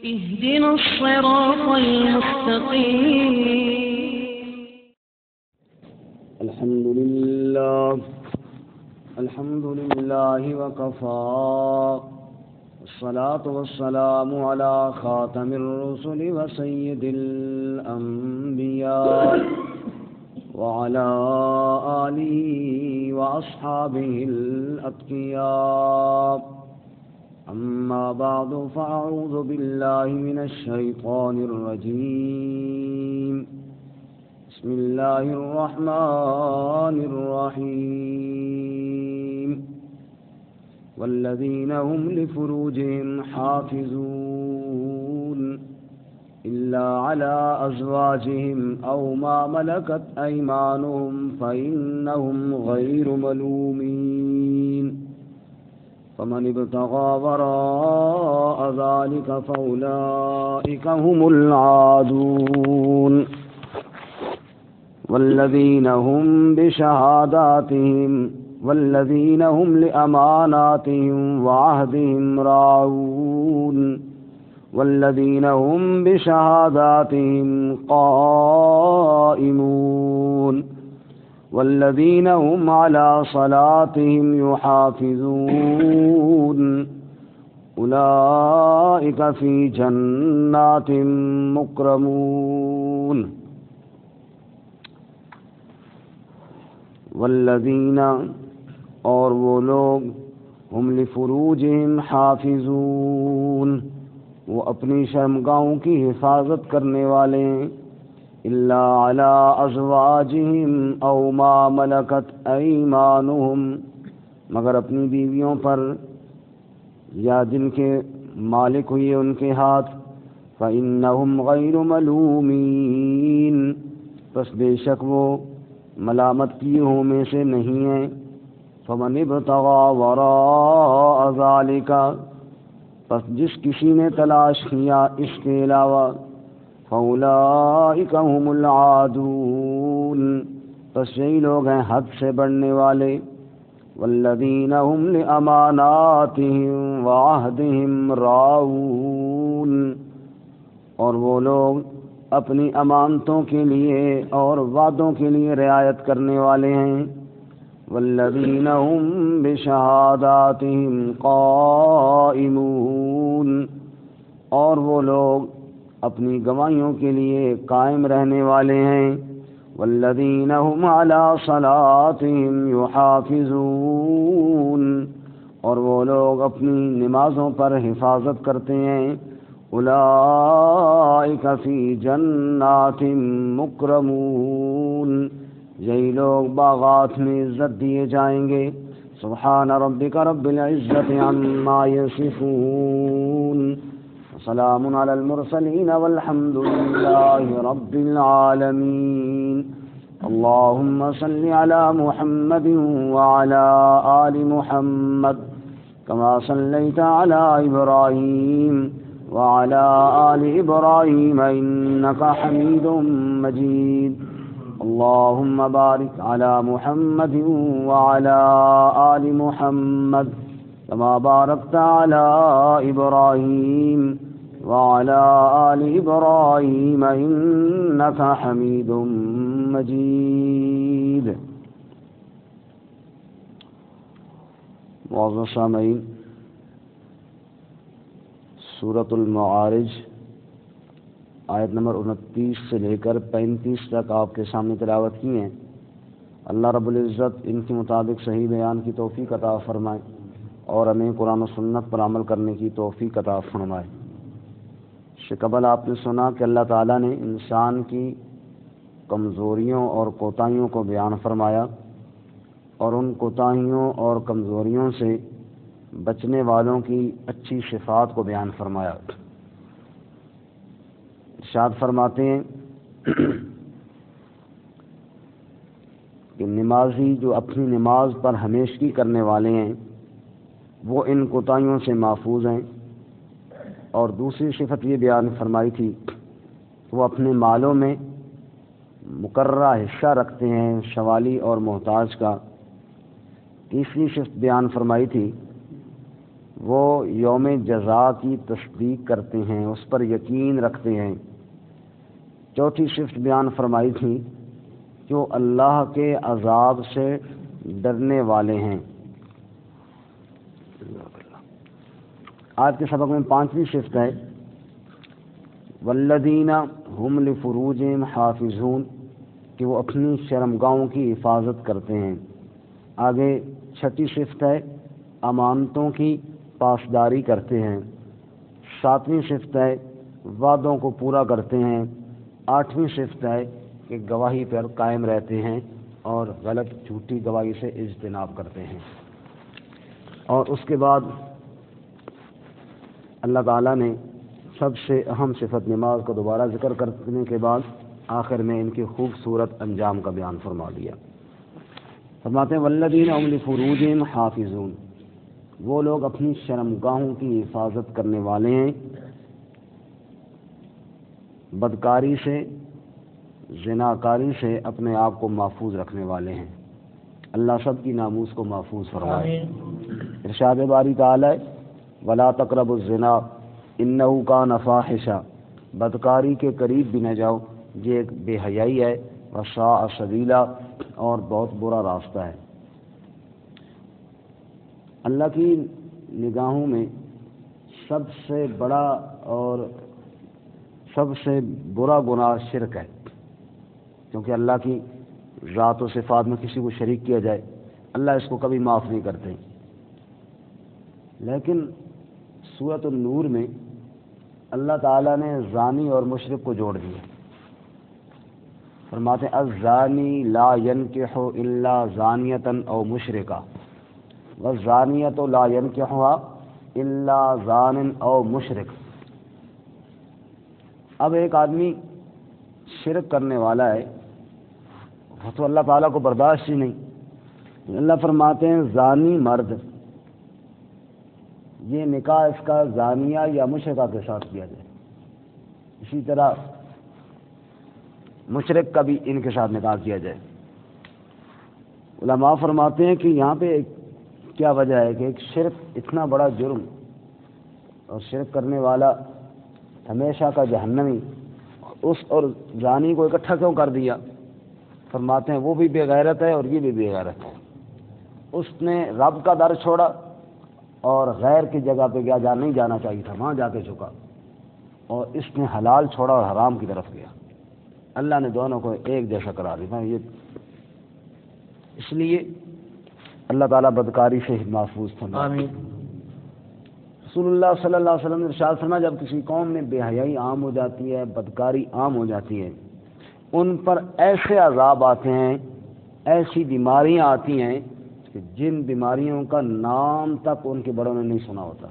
اهدنا الصراط المستقيم. الحمد لله وكفى، والصلاة والسلام على خاتم الرسل وسيد الأنبياء وعلى آله وأصحابه الأتقياء. أما بعد، فأعوذ بالله من الشيطان الرجيم. بسم الله الرحمن الرحيم. والذين هم لفروجهم حافظون إلا على أزواجهم أو ما ملكت أيمانهم فإنهم غير ملومين. فمن ابتغى وراء ذلك فأولئك هم العادون. والذين هم لأماناتهم وعهدهم راعون. والذين هم بشهاداتهم قائمون. والذين هم على صلاتهم يحافظون. أولئك في جنات مكرمون. والذین اور وہ لوگ ہم لفروجہم حافظون وہ اپنی شرمگاہوں کی حفاظت کرنے والے ہیں. الا علی ازواجہم او ما ملکت ایمانہم مگر اپنی بیویوں پر یا جن کے مالک ہوئے ان کے ہاتھ. فإنہم غیر ملومین پس بے شک وہ ملامت کیے ہوں میں سے نہیں ہیں. فمن ابتغى وراء ذلك پس جس کسی نے تلاش کیا اس کے علاوہ. فأولئك هم العادون پس یہی لوگ ہیں حد سے بڑھنے والے. والذین هم لأماناتهم وعہدهم راعون اور وہ لوگ اپنی امانتوں کے لیے اور وعدوں کے لیے رعایت کرنے والے ہیں. والذین هم بشہاداتهم قائمون اور وہ لوگ اپنی گواہیوں کے لیے قائم رہنے والے ہیں. والذین هم علی صلاتهم یحافظون اور وہ لوگ اپنی نمازوں پر حفاظت کرتے ہیں. اولئک فی جنات مکرمون یہی لوگ باغات میں عزت دیے جائیں گے. سبحان ربک رب العزت عما یصفون وسلام علی المرسلین والحمد للہ رب العالمین. اللہم صل علی محمد وعلی آل محمد کما صلیت علی ابراہیم وعلى آل إبراهيم إنك حميد مجيد. اللهم بارك على محمد وعلى آل محمد كما باركت على إبراهيم وعلى آل إبراهيم إنك حميد مجيد. معزز سامعین، سورۃ المعارج آیت نمبر 29 سے لے کر 35 تک آپ کے سامنے تلاوت کی ہیں. اللہ رب العزت ان کے مطابق صحیح بیان کی توفیق عطا فرمائے اور ہمیں قرآن و سنت پر عمل کرنے کی توفیق عطا فرمائے. قبل آپ نے سنا کہ اللہ تعالیٰ نے انسان کی کمزوریوں اور کوتاہیوں کو بیان فرمایا اور ان کوتاہیوں اور کمزوریوں سے بچنے والوں کی اچھی صفات کو بیان فرمایا. ارشاد فرماتے ہیں کہ نمازی جو اپنی نماز پر ہمیشگی کرنے والے ہیں وہ ان کوتاہیوں سے محفوظ ہیں. اور دوسری صفت یہ بیان فرمائی تھی وہ اپنے مالوں میں مقررہ حصہ رکھتے ہیں شوالی اور محتاج کا. تیسری صفت بیان فرمائی تھی وہ یوم جزا کی تصدیق کرتے ہیں، اس پر یقین رکھتے ہیں۔ چوتھی صفت بیان فرمائی تھی کہ وہ اللہ کے عذاب سے ڈرنے والے ہیں۔ آج کے سبق میں پانچویں صفت ہے والذین ہم لفروجہم حافظون، کہ وہ اپنی شرمگاہوں کی حفاظت کرتے ہیں۔ آگے چھٹی صفت ہے امانتوں کی پاسداری کرتے ہیں۔ ساتویں صفت ہے وعدوں کو پورا کرتے ہیں۔ آٹھویں صفت ہے کہ گواہی پر قائم رہتے ہیں اور غلط جھوٹی گواہی سے اجتناب کرتے ہیں۔ اور اس کے بعد اللہ تعالیٰ نے سب سے اہم صفت نماز کو دوبارہ ذکر کرنے کے بعد آخر میں ان کے خوبصورت انجام کا بیان فرما دیا۔ فرماتے ہیں والذین هم لفروجہم حافظون، وہ لوگ اپنی شرمگاہوں کی حفاظت کرنے والے ہیں، بدکاری سے، زناکاری سے اپنے آپ کو محفوظ رکھنے والے ہیں۔ اللہ سب کی ناموس کو محفوظ فرمائے۔ ارشاد باری تعالی ولا تقربوا الزنا انہ کان فاحشہ، بدکاری کے قریب بھی نہ جاؤ، یہ ایک بے حیائی ہے، وساء سبیلا، اور بہت برا راستہ ہے۔ اللہ کی نگاہوں میں سب سے بڑا اور سب سے برا گناہ شرک ہے، کیونکہ اللہ کی ذات و صفات میں کسی کو شریک کیا جائے اللہ اس کو کبھی معاف نہیں کرتے۔ لیکن سورۃ النور میں اللہ تعالیٰ نے زانی اور مشرک کو جوڑ دیا۔ فرماتے ہیں الزانی لا ينکح الا زانیۃ او مشرکہ والزانیۃ لا ينکحها الا زان او مشرک۔ اب ایک آدمی شرک کرنے والا ہے، وہ تو اللہ تعالیٰ کو برداشت ہی نہیں۔ اللہ فرماتے ہیں زانی مرد، یہ نکاح اس کا زانیہ یا مشرکہ کے ساتھ کیا جائے، اسی طرح مشرک کا بھی ان کے ساتھ نکاح کیا جائے۔ علماء فرماتے ہیں کہ یہاں پہ کیا وجہ ہے کہ ایک شرک اتنا بڑا جرم اور شرک کرنے والا ہمیشہ کا جہنمی، اس اور زانی کو اکٹھا کیوں کر دیا؟ فرماتے ہیں وہ بھی بے غیرت ہے اور یہ بھی بے غیرت ہے۔ اس نے رب کا در چھوڑا اور غیر کی جگہ پہ گیا، نہیں جانا چاہیے تھا، وہاں جا کے جھکا، اور اس نے حلال چھوڑا اور حرام کی طرف گیا۔ اللہ نے دونوں کو ایک جیسا قرار دیا۔ یہ اس لیے اللہ تعالیٰ بدکاری سے محفوظ فرمائے۔ آمین۔ رسول اللہ صلی اللہ علیہ وسلم نے ارشاد فرمایا جب کسی قوم میں بے حیائی عام ہو جاتی ہے، بدکاری عام ہو جاتی ہے، ان پر ایسے عذاب آتے ہیں، ایسی بیماریاں آتی ہیں کہ جن بیماریوں کا نام تک ان کے بڑوں نے نہیں سنا ہوتا۔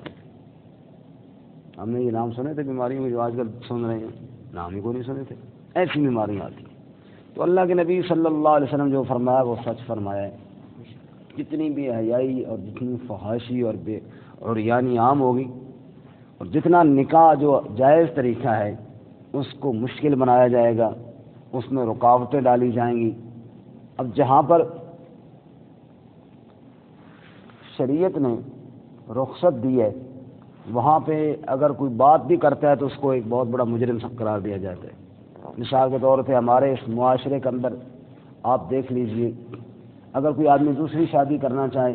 ہم نے یہ نام سنے تھے بیماریوں کے جو آج کل سن رہے ہیں، نام ہی کو نہیں سنے تھے، ایسی بیماریاں آتی ہیں۔ تو اللہ کے نبی صلی اللہ علیہ وسلم جو فرمایا وہ سچ فرمایا ہے۔ جتنی بے حیائی اور جتنی فحاشی اور بے عریانی عام ہوگی، اور جتنا نکاح جو جائز طریقہ ہے اس کو مشکل بنایا جائے گا، اس میں رکاوٹیں ڈالی جائیں گی۔ اب جہاں پر شریعت نے رخصت دی ہے وہاں پہ اگر کوئی بات بھی کرتا ہے تو اس کو ایک بہت بڑا مجرم قرار دیا جاتا ہے۔ مثال کے طور پہ ہمارے اس معاشرے کے اندر آپ دیکھ لیجئے، اگر کوئی آدمی دوسری شادی کرنا چاہے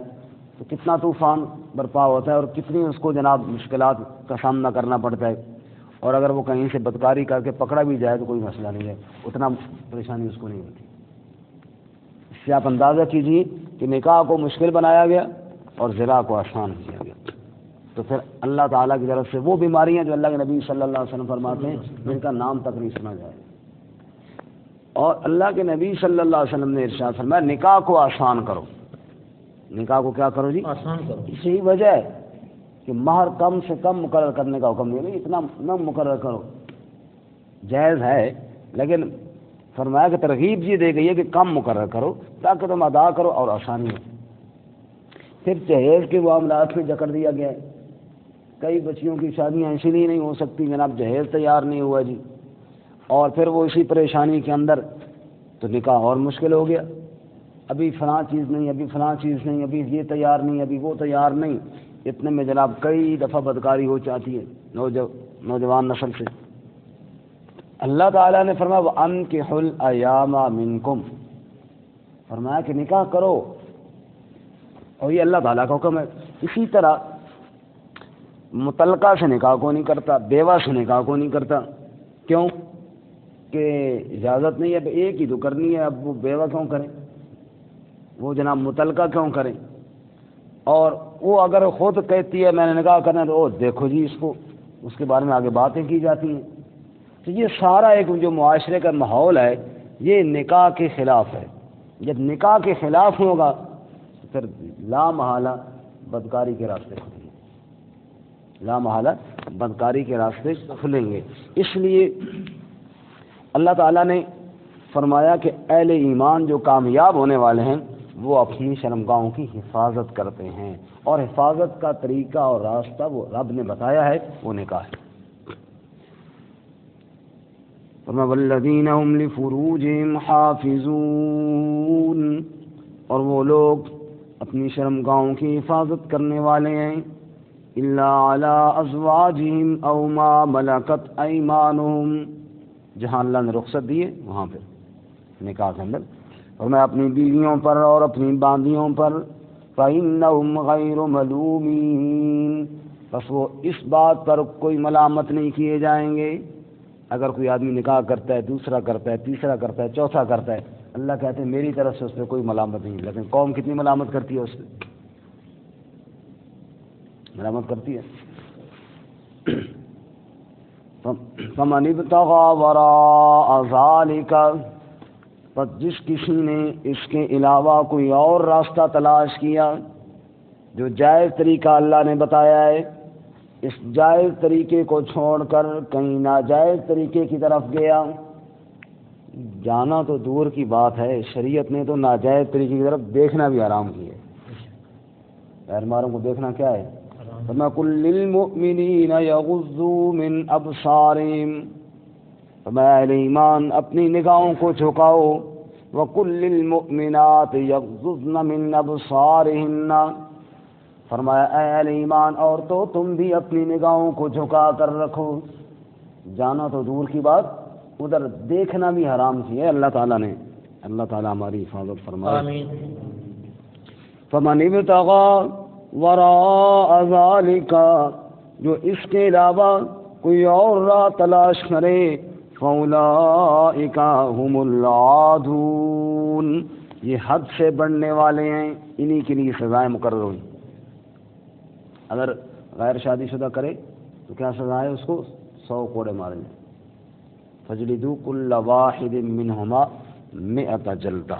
تو کتنا طوفان برپا ہوتا ہے اور کتنی اس کو جناب مشکلات کا سامنا کرنا پڑتا ہے، اور اگر وہ کہیں سے بدکاری کر کے پکڑا بھی جائے تو کوئی مسئلہ نہیں ہے، اتنا پریشانی اس کو نہیں ہوتی۔ اس سے آپ اندازہ کیجیے کہ نکاح کو مشکل بنایا گیا اور زنا کو آسان کیا گیا۔ تو پھر اللہ تعالیٰ کی طرف سے وہ بیماریاں جو اللہ کے نبی صلی اللہ علیہ وسلم فرماتے ہیں جن کا نام تک نہیں سنا جائے، اور اللہ کے نبی صلی اللہ علیہ وسلم نے ارشاد فرمایا نکاح کو آسان کرو۔ نکاح کو کیا کرو جی؟ آسان کرو۔ اسی وجہ ہے کہ مہر کم سے کم مقرر کرنے کا حکم نہیں، اتنا نہ مقرر کرو، جائز ہے، لیکن فرمایا کہ ترغیب یہ دی گئی ہے کہ کم مقرر کرو تاکہ تم ادا کرو اور آسانی ہو۔ پھر جہیز کے معاملات میں جکڑ دیا گیا ہے، کئی بچیوں کی شادیاں اسی لیے نہیں ہو سکتی جناب جہیز تیار نہیں ہوا جی، اور پھر وہ اسی پریشانی کے اندر تو نکاح اور مشکل ہو گیا، ابھی فلاں چیز نہیں، ابھی فلاں چیز نہیں، ابھی یہ تیار نہیں، ابھی وہ تیار نہیں، اتنے میں جناب کئی دفعہ بدکاری ہو جاتی ہے نوجوان نسل سے۔ اللہ تعالیٰ نے فرمایا وَأَنكِحُوا الْأَيَامَ مِنكُمْ، فرمایا کہ نکاح کرو، اور یہ اللہ تعالیٰ کا حکم ہے۔ اسی طرح مطلقہ سے نکاح کو نہیں کرتا، بیوہ سے نکاح کو نہیں کرتا، کیوں کہ اجازت نہیں ہے، ایک ہی تو کرنی ہے، اب وہ بیوہ کیوں کریں، وہ جناب مطلقہ کیوں کریں؟ اور وہ اگر خود کہتی ہے میں نے نکاح کرنا ہے تو وہ دیکھو جی اس کو، اس کے بارے میں آگے باتیں کی جاتی ہیں۔ تو یہ سارا ایک جو معاشرے کا ماحول ہے یہ نکاح کے خلاف ہے۔ جب نکاح کے خلاف ہوگا تو پھر لا محالہ بدکاری کے راستے کھلیں گے، لا محالہ بدکاری کے راستے کھلیں گے۔ اس لیے اللہ تعالیٰ نے فرمایا کہ اہل ایمان جو کامیاب ہونے والے ہیں وہ اپنی شرمگاہوں کی حفاظت کرتے ہیں، اور حفاظت کا طریقہ اور راستہ وہ رب نے بتایا ہے، وہ نکاح ہے۔ فرمایا والذین هم لفروجہم حافظون، اور وہ لوگ اپنی شرمگاہوں کی حفاظت کرنے والے ہیں، الا علی ازواجہم او ما ملکت ایمانہم، جہاں اللہ نے رخصت دی ہے وہاں پہ نکاح کے اندر، اور میں اپنی بیویوں پر اور اپنی باندیوں پر، فإنہم غیر ملومین، بس وہ اس بات پر کوئی ملامت نہیں کیے جائیں گے۔ اگر کوئی آدمی نکاح کرتا ہے، دوسرا کرتا ہے، تیسرا کرتا ہے، چوتھا کرتا ہے، اللہ کہتے ہیں میری طرف سے اس پہ کوئی ملامت نہیں، لیکن قوم کتنی ملامت کرتی ہے، اس پہ ملامت کرتی ہے۔ فمن ابتغى وراء ذلك، پس جس کسی نے اس کے علاوہ کوئی اور راستہ تلاش کیا، جو جائز طریقہ اللہ نے بتایا ہے، اس جائز طریقے کو چھوڑ کر کہیں ناجائز طریقے کی طرف گیا، جانا تو دور کی بات ہے، شریعت نے تو ناجائز طریقے کی طرف دیکھنا بھی حرام کیا ہے۔ غیر محرم کو دیکھنا کیا ہے؟ فرمایا قل للمؤمنین یغضوا من ابصارہم، فرمایا اہل ایمان اپنی نگاہوں کو جھکاؤ، وقل للمؤمنات یغضضن من ابصارہن، فرمایا اے اہل ایمان عورتوں تم بھی اپنی نگاہوں کو جھکا کر رکھو، جانا تو دور کی بات، ادھر دیکھنا بھی حرام کی ہے اللہ تعالیٰ نے۔ اللہ تعالیٰ ہماری حفاظت فرمائے۔ آمین۔ فمن ابتغى وراء ذلك، جو اس کے علاوہ کوئی اور راہ تلاش کرے، فاولئک هم العادون، یہ حد سے بڑھنے والے ہیں، انہی کے لیے سزائیں مقرر ہوئی۔ اگر غیر شادی شدہ کرے تو کیا سزا ہے؟ اس کو 100 کوڑے ماریں گے، فجلدوا کل واحد منہما 100 جلدہ،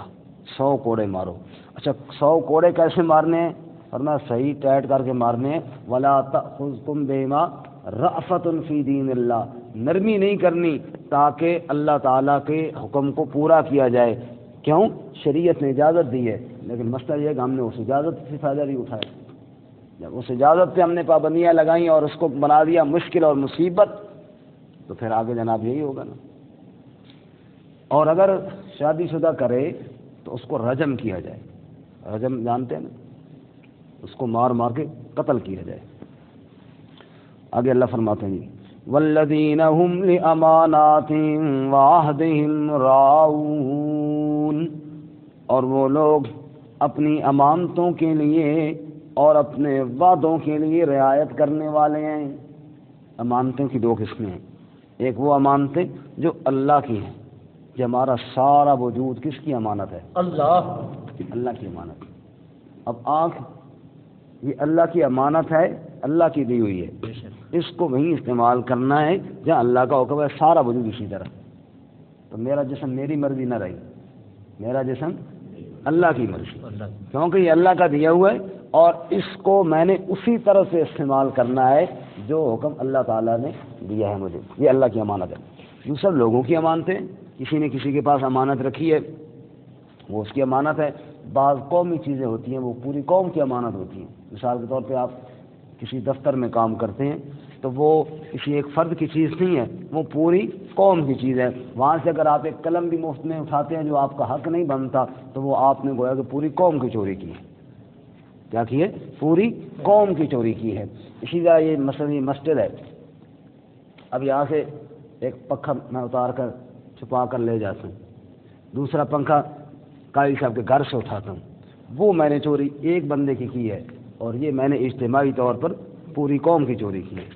100 کوڑے مارو۔ اچھا 100 کوڑے کیسے مارنے ہیں؟ فرمایا صحیح ٹائٹ کر کے مارنے ہیں، ولا تأخذکم بہما رأفۃ فی دین اللہ، نرمی نہیں کرنی تاکہ اللہ تعالیٰ کے حکم کو پورا کیا جائے۔ کیوں؟ شریعت نے اجازت دی ہے، لیکن مسئلہ یہ ہے کہ ہم نے اس اجازت سے فائدہ نہیں اٹھایا۔ جب اس اجازت پہ ہم نے پابندیاں لگائیں اور اس کو بنا دیا مشکل اور مصیبت، تو پھر آگے جناب یہی ہوگا نا۔ اور اگر شادی شدہ کرے تو اس کو رجم کیا جائے، رجم جانتے ہیں نا، اس کو مار مار کے قتل کیا جائے۔ آگے اللہ فرماتے ہیں والذین هم لأماناتهم وعہدهم راعون، اور وہ لوگ اپنی امانتوں کے لیے اور اپنے وعدوں کے لیے رعایت کرنے والے ہیں۔ امانتوں کی 2 قسمیں ہیں، ایک وہ امانتیں جو اللہ کی ہیں، کہ ہمارا سارا وجود کس کی امانت ہے؟ اللہ کی امانت۔ اب آنکھ یہ اللہ کی امانت ہے، اللہ کی دی ہوئی ہے، اس کو وہیں استعمال کرنا ہے جہاں اللہ کا حکم ہے، سارا وجود اسی طرح۔ تو میرا جسم میری مرضی نہ رہی، میرا جسم اللہ کی مرضی، کیونکہ یہ اللہ کا دیا ہوا ہے، اور اس کو میں نے اسی طرح سے استعمال کرنا ہے جو حکم اللہ تعالیٰ نے دیا ہے مجھے، یہ اللہ کی امانت ہے۔ دوسرا لوگوں کی امانتیں، کسی نے کسی کے پاس امانت رکھی ہے، وہ اس کی امانت ہے۔ بعض قومی چیزیں ہوتی ہیں وہ پوری قوم کی امانت ہوتی ہیں۔ مثال کے طور پہ آپ کسی دفتر میں کام کرتے ہیں تو وہ کسی ایک فرد کی چیز نہیں ہے، وہ پوری قوم کی چیز ہے۔ وہاں سے اگر آپ ایک قلم بھی مفت میں اٹھاتے ہیں جو آپ کا حق نہیں بنتا، تو وہ آپ نے گویا کہ پوری قوم کی چوری کی ہے۔ کیا کی ہے؟ پوری قوم کی چوری کی ہے۔ اسی طرح یہ مثلا یہ مسجد ہے، اب یہاں سے ایک پنکھا میں اتار کر چھپا کر لے جاتا ہوں، دوسرا پنکھا قاری صاحب کے گھر سے اٹھاتا ہوں، وہ میں نے چوری ایک بندے کی ہے، اور یہ میں نے اجتماعی طور پر پوری قوم کی چوری کی ہے۔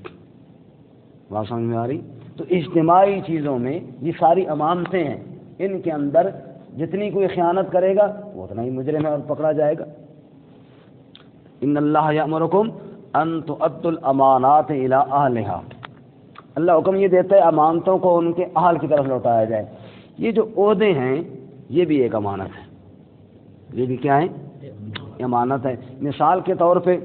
بات سمجھ میں آ رہی؟ تو اجتماعی چیزوں میں یہ ساری امانتیں ہیں، ان کے اندر جتنی کوئی خیانت کرے گا وہ اتنا ہی مجرم ہے اور پکڑا جائے گا۔ ان اللہ یأمرکم ان تؤدوا الامانات الی اہلھا، اللہ حکم یہ دیتا ہے امانتوں کو ان کے اہل کی طرف لوٹایا جائے۔ یہ جو عہدے ہیں یہ بھی ایک امانت ہے، یہ بھی کیا ہے؟ امانت ہے۔ مثال کے طور پہ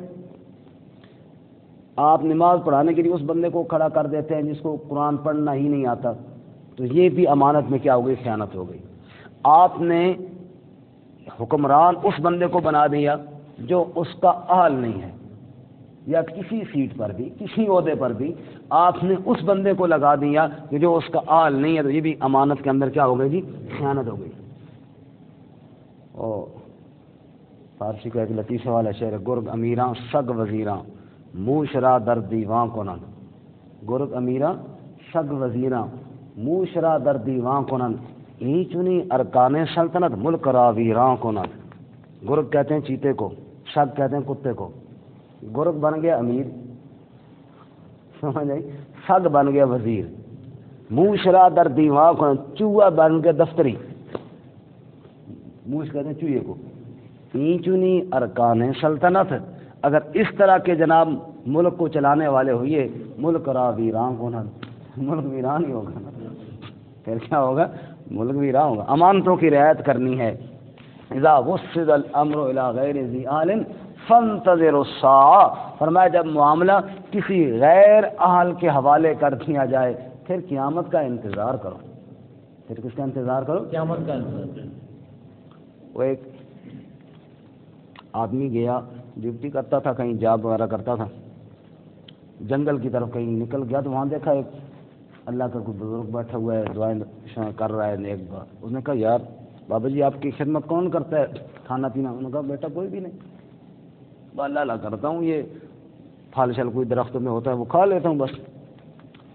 آپ نماز پڑھانے کے لیے اس بندے کو کھڑا کر دیتے ہیں جس کو قرآن پڑھنا ہی نہیں آتا، تو یہ بھی امانت میں کیا ہو گئی؟ خیانت ہو گئی۔ آپ نے حکمران اس بندے کو بنا دیا جو اس کا اہل نہیں ہے، یا کسی سیٹ پر بھی کسی عہدے پر بھی آپ نے اس بندے کو لگا دیا کہ جو اس کا اہل نہیں ہے، تو یہ بھی امانت کے اندر کیا ہو گئی جی؟ خیانت ہو گئی۔ اور فارسی کا ایک لطیفہ والا شعر ہے، گرگ امیراں سگ وزیراں موشرا در دیواں کنن، گرگ امیراں سگ وزیراں موشرا در دیواں کنن، ای چنی ارکان سلطنت ملک را ویراں کنن۔ گرگ کہتے ہیں چیتے کو، سگ کہتے ہیں کتے کو۔ گرگ بن گیا امیر، سمجھ آئی؟ سگ بن گیا وزیر، موشرا در دیواں کنن، چوہا بن گیا دفتری، موش کہتے ہیں چوہے کو۔ ای چنی ارکان سلطنت، اگر اس طرح کے جناب ملک کو چلانے والے ہوئے، ملک را ویراں کنن، ملک ویران ہی ہوگا، پھر کیا ہوگا؟ ملک ویراں ہوگا۔ امانتوں کی رعایت کرنی ہے۔ اذا وسد الامر الى غیر ذی آل فانتظروا الساعہ، فرمایا جب معاملہ کسی غیر اہل کے حوالے کر دیا جائے پھر قیامت کا انتظار کرو۔ پھر کس کا انتظار کرو؟ قیامت کا انتظار۔ وہ ایک آدمی گیا، ڈیوٹی کرتا تھا، کہیں جاب وغیرہ کرتا تھا، جنگل کی طرف کہیں نکل گیا تو وہاں دیکھا ایک اللہ کا کوئی بزرگ بیٹھا ہوا ہے، دعائیں کر رہا ہے نیک بات۔ اس نے کہا یار بابا جی آپ کی خدمت کون کرتا ہے، کھانا پینا؟ انہوں نے کہا بیٹا کوئی بھی نہیں، اللہ اللہ کرتا ہوں، یہ پھل شل کوئی درختوں میں ہوتا ہے وہ کھا لیتا ہوں بس۔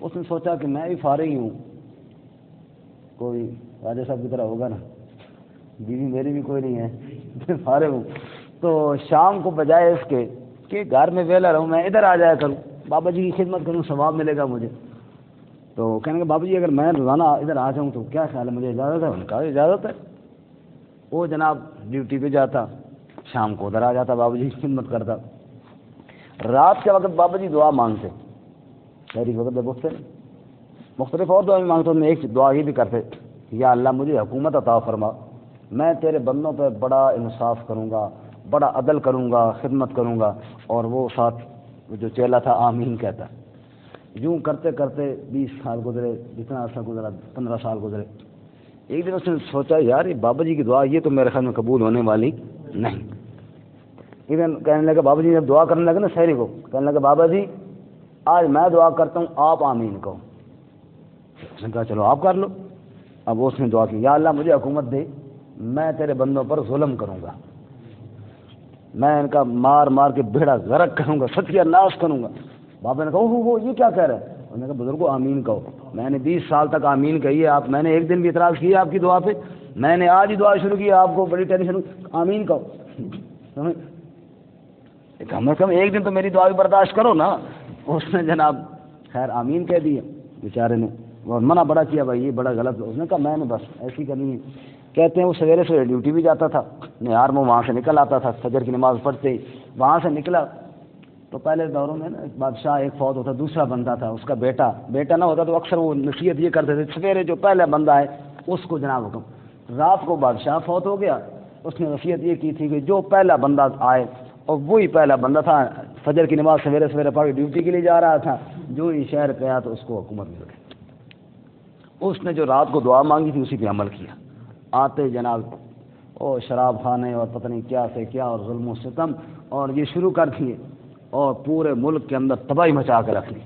اس نے سوچا کہ میں بھی فارغ ہی ہوں، کوئی راجہ صاحب کی طرح ہوگا نا، بیوی میری بھی کوئی نہیں ہے، میں فارغ ہوں، تو شام کو بجائے اس کے کہ گھر میں ویلا رہوں میں ادھر آ جایا کروں، بابا جی کی خدمت کروں، ثواب ملے گا مجھے۔ تو کہنے کہ بابا جی اگر میں روزانہ ادھر آ جاؤں تو کیا خیال ہے، مجھے اجازت ہے؟ انہوں نے کہا اجازت ہے۔ وہ جناب ڈیوٹی پہ جاتا، شام کو ادھر آ جاتا، بابا جی کی خدمت کرتا۔ رات کے وقت بابا جی دعا مانگتے، شہری وقت اٹھتے مختلف اور دعا بھی مانگتے، ان میں ایک دعا یہ بھی کرتے، یا اللہ مجھے حکومت عطا فرما، میں تیرے بندوں پہ بڑا انصاف کروں گا، بڑا عدل کروں گا، خدمت کروں گا۔ اور وہ ساتھ جو چیلا تھا آمین کہتا۔ یوں کرتے کرتے 20 سال گزرے، جتنا عرصہ گزرا 15 سال گزرے۔ ایک دن اس نے سوچا یار یہ بابا جی کی دعا یہ تو میرے خیال میں قبول ہونے والی نہیں۔ ایک دن کہنے لگا بابا جی جب دعا کرنے لگے نا شہری کو، کہنے لگا بابا جی آج میں دعا کرتا ہوں آپ آمین کہو۔ اس نے کہا چلو آپ کر لو۔ اب اس نے دعا کی، یا اللہ مجھے حکومت دے، میں تیرے بندوں پر ظلم کروں گا، میں ان کا مار مار کے بیڑا غرق کروں گا، ستیہ ناش کروں گا۔ بابا نے کہا وہ یہ کیا کہہ رہے ہیں؟ انہوں نے کہا بزرگو آمین کہو، میں نے 20 سال تک آمین کہی ہے، آپ میں نے ایک دن بھی اعتراض کیا آپ کی دعا پہ، میں نے آج ہی دعا شروع کی، آپ کو بڑی ٹینشن، آمین کہو، کم از کم ایک دن تو میری دعا بھی برداشت کرو نا۔ اس نے جناب خیر آمین کہہ دیا بیچارے نے، اور منع بڑا کیا بھائی یہ بڑا غلط ہے۔ اس نے کہا میں نے بس ایسی کرنی ہے۔ کہتے ہیں وہ سویرے سویرے ڈیوٹی بھی جاتا تھا، نہار میں وہاں سے نکل آتا تھا، فجر کی نماز پڑھتے ہی وہاں سے نکلا تو پہلے دوروں میں نا ایک بادشاہ ایک فوت ہوتا، دوسرا بندہ تھا اس کا بیٹا نہ ہوتا تو اکثر وہ نصیحت یہ کرتے تھے سویرے جو پہلا بندہ ہے اس کو جناب حکم۔ رات کو بادشاہ فوت ہو گیا، اس نے نصیحت یہ کی تھی کہ جو پہلا بندہ آئے، اور وہی پہلا بندہ تھا، فجر کی نماز سویرے سویرے پڑھ کے ڈیوٹی کے لیے جا رہا تھا، جو ہی شہر پہ آیا تو اس کو حکومت مل گئی۔ اس نے جو رات کو دعا مانگی تھی اسی پہ عمل کیا۔ آتے جناب او شراب خانے اور پتہ نہیں کیا سے کیا اور ظلم و ستم اور یہ شروع کر دیے، اور پورے ملک کے اندر تباہی مچا کے رکھ لی۔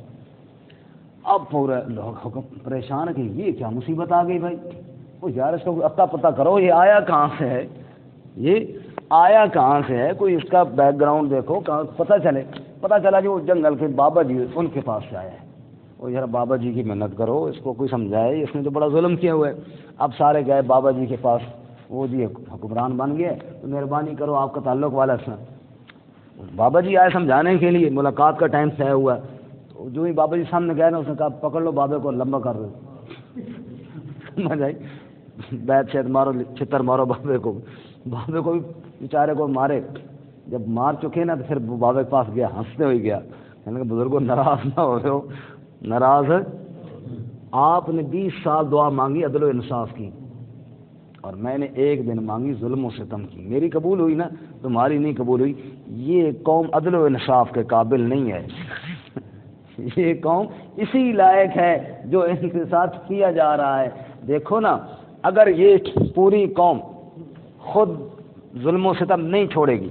اب پورے لوگ پریشان ہے کہ یہ کیا مصیبت آ گئی بھائی، وہ یار اس کو اتا پتہ کرو یہ آیا کہاں سے ہے۔ یہ آیا کہاں سے ہے، کوئی اس کا بیک گراؤنڈ دیکھو، کہاں پتہ چلا جو جنگل کے بابا جی ان کے پاس سے آیا ہے۔ وہ یار بابا جی کی محنت کرو، اس کو کوئی سمجھائے، اس نے تو بڑا ظلم کیا ہوا ہے۔ اب سارے گئے بابا جی کے پاس، وہ جی حکمران بن گئے، تو مہربانی کرو آپ کا تعلق والا تھا۔ بابا جی آئے سمجھانے کے لیے، ملاقات کا ٹائم طے ہوا، تو جو ہی بابا جی سامنے گئے نا، اس نے کہا پکڑ لو بابے کو، لمبا کر دو۔ سمجھ آئی؟ بیت شید مارو، چھتر مارو بابے کو بھی بیچارے کو مارے۔ جب مار چکے نا تو پھر بابے کے پاس گیا، ہنستے ہوئے گیا، کہنے کہ بزرگوں ناراض نہ ہو رہے ہو، ناراض ہے؟ آپ نے 20 سال دعا مانگی عدل و انصاف کی، اور میں نے 1 دن مانگی ظلم و ستم کی، میری قبول ہوئی نا، تمہاری نہیں قبول ہوئی۔ یہ قوم عدل و انصاف کے قابل نہیں ہے۔ یہ قوم اسی لائق ہے جو ان کے ساتھ کیا جا رہا ہے۔ دیکھو نا، اگر یہ پوری قوم خود ظلم و ستم نہیں چھوڑے گی،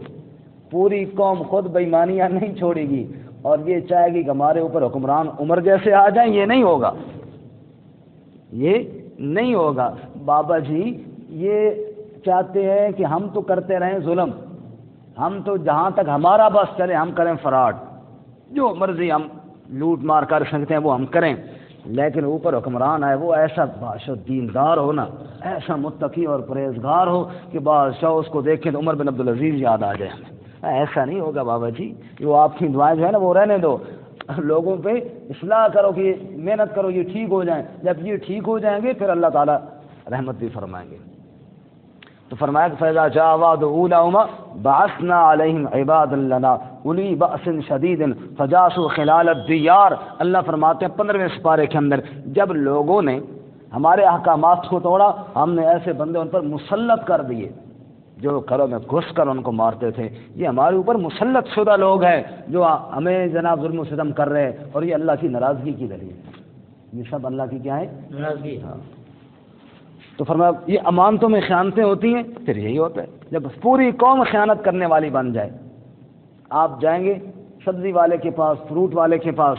پوری قوم خود بےایمانیاں نہیں چھوڑے گی، اور یہ چاہے گی کہ ہمارے اوپر حکمران عمر جیسے آ جائیں، یہ نہیں ہوگا، یہ نہیں ہوگا۔ بابا جی یہ چاہتے ہیں کہ ہم تو کرتے رہیں ظلم، ہم تو جہاں تک ہمارا بس چلے ہم کریں فراڈ، جو مرضی ہم لوٹ مار کر سکتے ہیں وہ ہم کریں، لیکن اوپر حکمران آئے وہ ایسا بادشاہ دیندار ہو نا، ایسا متقی اور پرہیزگار ہو کہ بادشاہ اس کو دیکھیں تو عمر بن عبدالعزیز یاد آ جائے ہمیں۔ ایسا نہیں ہوگا بابا جی، وہ آپ کی دعائیں جو ہے نا وہ رہنے دو، لوگوں پہ اصلاح کرو کہ محنت کرو یہ ٹھیک ہو جائیں، جب یہ ٹھیک ہو جائیں گے پھر اللہ تعالیٰ رحمت بھی فرمائیں گے۔ تو فرمایا کہ فَإِذَا جَاءَ وَعْدُ أُولَاهُمَا بَعَثْنَا عَلَيْهِمْ عِبَادًا لَنَا أُولِي بَأْسٍ شَدِيدٍ فَجَاسُوا خِلَالَ الدِّيَارِ۔ اللہ فرماتے ہیں 15ویں سپارے کے اندر، جب لوگوں نے ہمارے احکامات کو توڑا، ہم نے ایسے بندے ان پر مسلط کر دیے جو گھروں میں گھس کر ان کو مارتے تھے۔ یہ ہمارے اوپر مسلط شدہ لوگ ہیں جو ہمیں جناب ظلم و ستم کر رہے ہیں، اور یہ اللہ کی ناراضگی کی دلیل ہے۔ یہ سب اللہ کی کیا ہے؟ ناراضگی۔ ہاں، تو فرمایا یہ امانتوں میں خیانتیں ہوتی ہیں، پھر یہی ہوتا ہے جب پوری قوم خیانت کرنے والی بن جائے۔ آپ جائیں گے سبزی والے کے پاس، فروٹ والے کے پاس،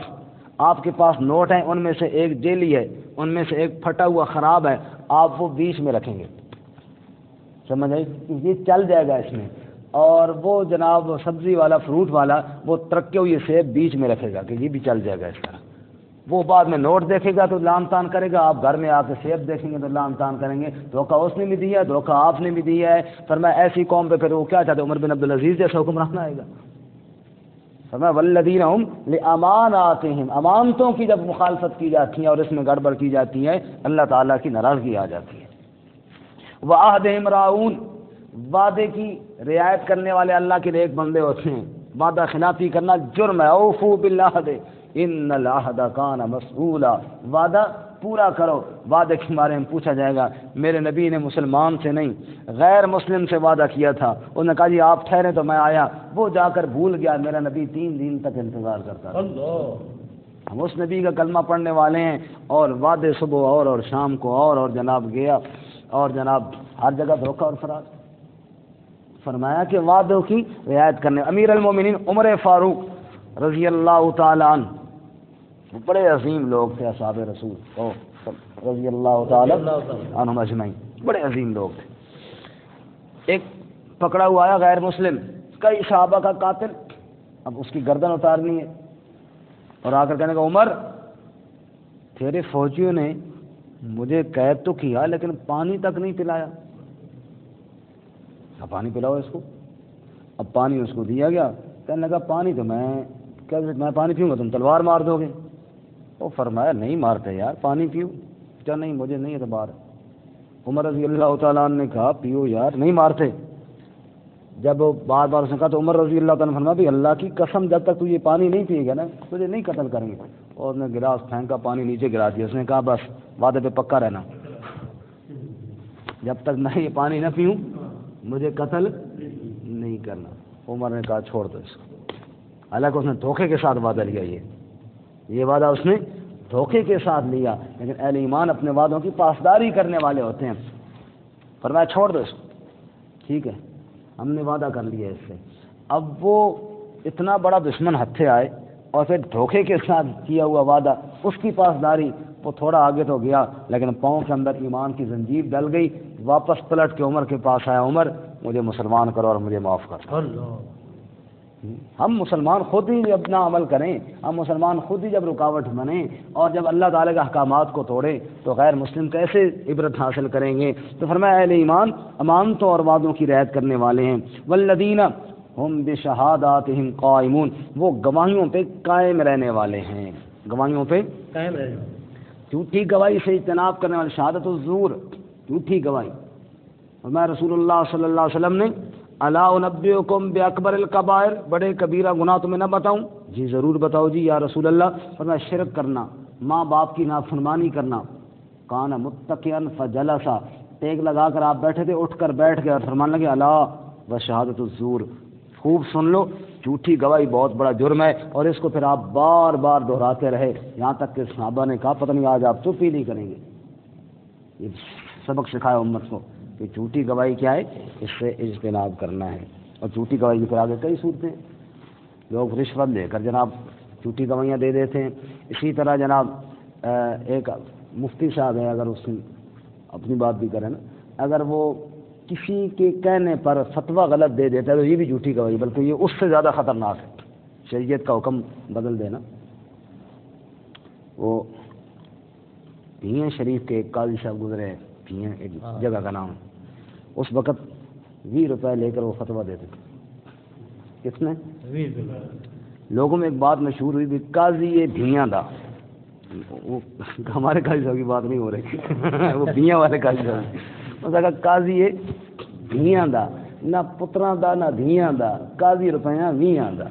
آپ کے پاس نوٹ ہیں، ان میں سے ایک جیلی ہے، ان میں سے ایک پھٹا ہوا خراب ہے، آپ وہ بیچ میں رکھیں گے، سمجھ آئی؟ یہ چل جائے گا اس میں، اور وہ جناب سبزی والا، فروٹ والا، وہ ترکے ہوئے سیب بیچ میں رکھے گا کہ یہ بھی چل جائے گا اس طرح۔ وہ بعد میں نوٹ دیکھے گا تو لام تان کرے گا، آپ گھر میں آ کے سیب دیکھیں گے تو لام تان کریں گے، دھوکہ اس نے بھی دیا ہے، دھوکہ آپ نے بھی دیا ہے۔ فرمایا ایسی قوم پہ پھر وہ کیا چاہتے ہیں؟ عمر بن عبدالعزیز جیسا حکمران آئے گا۔ فرمایا والذین ہم لاماناتہم، امانتوں کی جب مخالفت کی جاتی ہے اور اس میں گڑبڑ کی جاتی ہے، اللہ تعالیٰ کی ناراضگی آ جاتی ہے۔ وعہدہم راعون، وعدے کی رعایت کرنے والے اللہ کے نیک بندے ہوتے ہیں۔ وعدہ خلافی کرنا جرم ہے۔ اوفو بالعہد ان العہد کان مسئولا، وعدہ پورا کرو۔ وعدے کے بارے میں پوچھا جائے گا۔ میرے نبی نے مسلمان سے نہیں غیر مسلم سے وعدہ کیا تھا، انہوں نے کہا جی آپ ٹھہرے تو میں آیا، وہ جا کر بھول گیا، میرا نبی 3 دن تک انتظار کرتا رہا۔ ہم اس نبی کا کلمہ پڑھنے والے ہیں، اور وعدے صبح اور شام کو اور جناب گیا، اور جناب ہر جگہ دھوکہ اور فراڈ۔ فرمایا کہ وعدوں کی رعایت کرنے۔ امیر المومنین عمر فاروق رضی اللہ تعالیٰ عنہ، بڑے عظیم لوگ تھے اصحاب رسول رضی اللہ تعالیٰ عنہم اجمعین، بڑے عظیم لوگ تھے۔ ایک پکڑا ہوا آیا غیر مسلم، کئی صحابہ کا قاتل، اب اس کی گردن اتارنی ہے، اور آ کر کہنے کا عمر تیرے فوجیوں نے مجھے قید تو کیا لیکن پانی تک نہیں پلایا، اب پانی پلاؤ اس کو۔ اب پانی اس کو دیا گیا، کہنے لگا پانی تو میں پانی پیوں گا تم تلوار مار دو گے۔ وہ فرمایا نہیں مارتے یار، پانی پیو۔ کیا نہیں، مجھے نہیں اعتبار۔ عمر رضی اللہ تعالیٰ عنہ نے کہا پیو یار، نہیں مارتے۔ جب بار بار اس نے کہا تو عمر رضی اللہ تعالیٰ عنہ فرمایا بھی اللہ کی قسم جب تک تو یہ پانی نہیں پیے گا نا تجھے نہیں قتل کریں گے۔ اور نے گلاس پھینکا، پانی نیچے گرا دیا۔ اس نے کہا بس وعدے پہ پکا رہنا، جب تک میں یہ پانی نہ پیوں مجھے قتل نہیں کرنا۔ عمر نے کہا چھوڑ دو اس کو، حالانکہ اس نے دھوکے کے ساتھ وعدہ لیا، یہ وعدہ اس نے دھوکے کے ساتھ لیا، لیکن اہل ایمان اپنے وعدوں کی پاسداری کرنے والے ہوتے ہیں۔ فرمایا چھوڑ دو اس کو، ٹھیک ہے ہم نے وعدہ کر لیا اس سے۔ اب وہ اتنا بڑا دشمن ہتھے آئے اور پھر دھوکے کے ساتھ کیا ہوا وعدہ، اس کی پاسداری، وہ تھوڑا آگے تو گیا لیکن پاؤں کے اندر ایمان کی زنجیر ڈل گئی۔ واپس پلٹ کے عمر کے پاس آیا، عمر مجھے مسلمان کرو اور مجھے معاف کر۔ اللہ، ہم مسلمان خود ہی جب نہ عمل کریں، ہم مسلمان خود ہی جب رکاوٹ بنیں اور جب اللہ تعالیٰ کے احکامات کو توڑیں تو غیر مسلم کیسے عبرت حاصل کریں گے؟ تو فرمایا اہل ایمان امانتوں اور وعدوں کی رعایت کرنے والے ہیں، والذین ہم بشہاداتہم قائمون، وہ گواہیوں پہ قائم رہنے والے ہیں، گواہیوں پہ قائم رہے۔ جھوٹی گواہی سے اجتناب کرنے والے، شہادت الزور، جھوٹی گواہی۔ فرمایا رسول اللہ صلی اللہ علیہ وسلم نے الا انبئکم باکبر الکبائر، بڑے کبیرہ گناہ تمہیں نہ بتاؤں؟ جی ضرور بتاؤ جی یا رسول اللہ۔ فرمایا شرک کرنا، ماں باپ کی نافرمانی کرنا۔ کان متکئا فجلسا، ٹیک لگا کر آپ بیٹھے تھے، اٹھ کر بیٹھ گئے اور فرمان لگے الا وشہادۃ الزور، خوب سن لو جھوٹی گواہی بہت بڑا جرم ہے، اور اس کو پھر آپ بار بار دہراتے رہے یہاں تک کہ صحابہ نے کہا پتہ نہیں آج آپ چپ ہی نہیں کریں گے۔ یہ سبق سکھایا امت کو کہ جھوٹی گواہی کیا ہے، اس سے اجتناب کرنا ہے۔ اور جھوٹی گواہی کے آگے کئی صورتیں، لوگ رشوت لے کر جناب جھوٹی گواہیاں دے دیتے ہیں۔ اسی طرح جناب ایک مفتی صاحب ہے، اگر اس نے اپنی بات بھی کرے نا، اگر وہ کسی کے کہنے پر فتویٰ غلط دے دیتا ہے تو یہ بھی جھوٹی گواہی، بلکہ یہ اس سے زیادہ خطرناک ہے، شریعت کا حکم بدل دینا۔ وہ بھیاں شریف کے ایک قاضی صاحب گزرے ہیں، بھیاں ایک جگہ کا نام ہے، اس وقت 20 روپے لے کر وہ فتویٰ دیتے تھے۔ کس نے؟ لوگوں میں ایک بات مشہور ہوئی بھی قاضی یہ بھیاں دا، وہ ہمارے قاضی صاحب کی بات نہیں ہو رہی وہ بھیاں والے قاضی صاحب، اس نے کہا قاضی یہ بھیاں دا، نہ پتراں دا نہ دھیاں دا، قاضی روپیاں ویاں دا،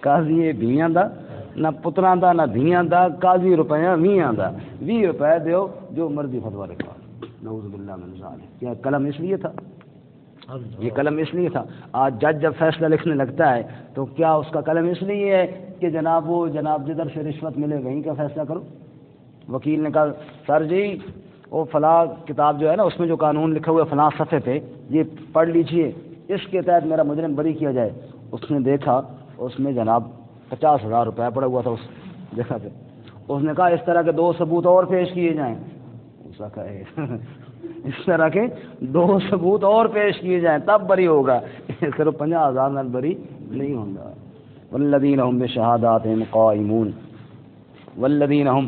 قاضی یہ بھیاں دا، نہ پتراں دا نہ دھیاں دا، قاضی روپیاں ویاں دا، 20 روپے دیو جو مرضی فتویٰ لکھوا۔ نعوذ باللہ من ذالک۔ کیا قلم اس لیے تھا، یہ قلم اس لیے تھا۔ آج جج جب فیصلہ لکھنے لگتا ہے تو کیا اس کا قلم اس لیے ہے کہ جناب وہ جناب جدھر سے رشوت ملے وہیں کا فیصلہ کرو؟ وکیل نے کہا سر جی وہ فلاں کتاب جو ہے نا اس میں جو قانون لکھا ہوا ہے فلاں صفحے پہ یہ پڑھ لیجئے، اس کے تحت میرا مجرم بری کیا جائے۔ اس نے دیکھا اس میں جناب 50,000 روپے پڑا ہوا تھا اس جگہ پہ۔ اس نے کہا اس طرح کے 2 ثبوت اور پیش کیے جائیں۔ اس طرح کے 2 ثبوت اور پیش کیے جائیں تب بری ہوگا، صرف 50,000 نال بری نہیں ہوگا۔ والذین هم بشہاداتہم قائمون والذین هم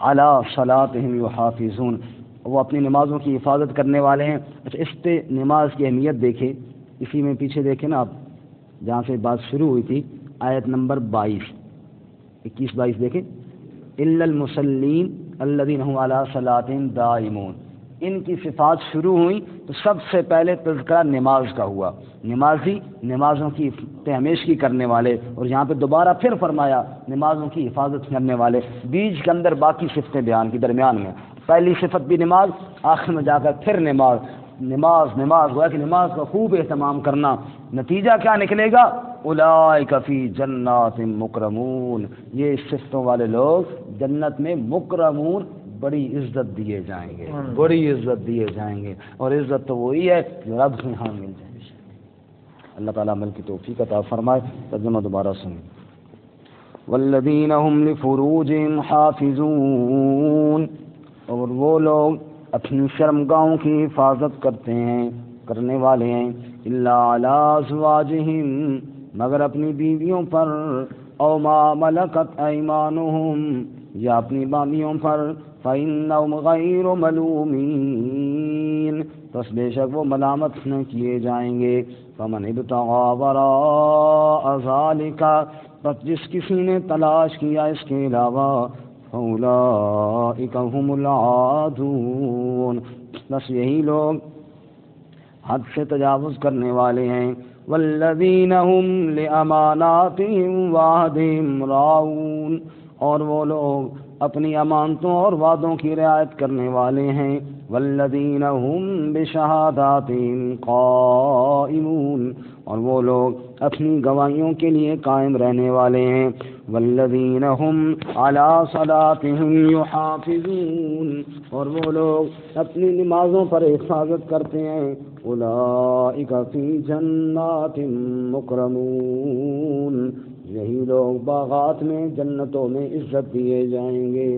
علی صلاتہم یحافظون، وہ اپنی نمازوں کی حفاظت کرنے والے ہیں۔ اچھا اس پہ نماز کی اہمیت دیکھیں، اسی میں پیچھے دیکھیں نا آپ جہاں سے بات شروع ہوئی تھی، آیت نمبر 21-22 دیکھیں، الا المصلین الذین هم علی صلاتہم دائمون، ان کی صفات شروع ہوئیں تو سب سے پہلے تذکرہ نماز کا ہوا، نمازی نمازوں کی ہمیشگی کرنے والے، اور یہاں پہ دوبارہ پھر فرمایا نمازوں کی حفاظت کرنے والے، بیچ کے اندر باقی صفتیں بیان کی، درمیان میں پہلی صفت بھی نماز، آخر میں جا کر پھر نماز نماز نماز ہوا کہ نماز کا خوب اہتمام کرنا۔ نتیجہ کیا نکلے گا؟ اولئک فی جنات مکرمون، یہ صفتوں والے لوگ جنت میں مکرمون، بڑی عزت دیے جائیں گے، بڑی عزت دیے جائیں گے، اور عزت تو وہی ہے جو رب سے ہاں مل جائے۔ اللہ تعالیٰ عمل کی توفیق عطا فرمائے۔ ترجمہ دوبارہ سنیں۔ والذین هم لفروجهم حافظون، اور وہ لوگ اپنی شرمگاہوں کی حفاظت کرنے والے ہیں، الا علی ازواجہم، مگر اپنی بیویوں پر، او ما ملکت ایمانہم، یا اپنی باندیوں پر، فإنہم غیر ملومین، پس بے شک وہ ملامت نہ کیے جائیں گے۔ فمن ابتغى وراء ذلك، پس جس کسی نے تلاش کیا اس کے علاوہ، فأولئک هم العادون، بس یہی لوگ حد سے تجاوز کرنے والے ہیں۔ والذین هم لأماناتهم وعہدهم راعون، اور وہ لوگ اپنی امانتوں اور وعدوں کی رعایت کرنے والے ہیں۔ والذین هم بشہاداتہم قائمون، اور وہ لوگ اپنی گواہیوں کے لیے قائم رہنے والے ہیں۔ والذین هم علی صلاتہم یحافظون، اور وہ لوگ اپنی نمازوں پر حفاظت کرتے ہیں۔ اولئک فی جنات مکرمون، یہی لوگ باغات میں جنتوں میں عزت دیے جائیں گے۔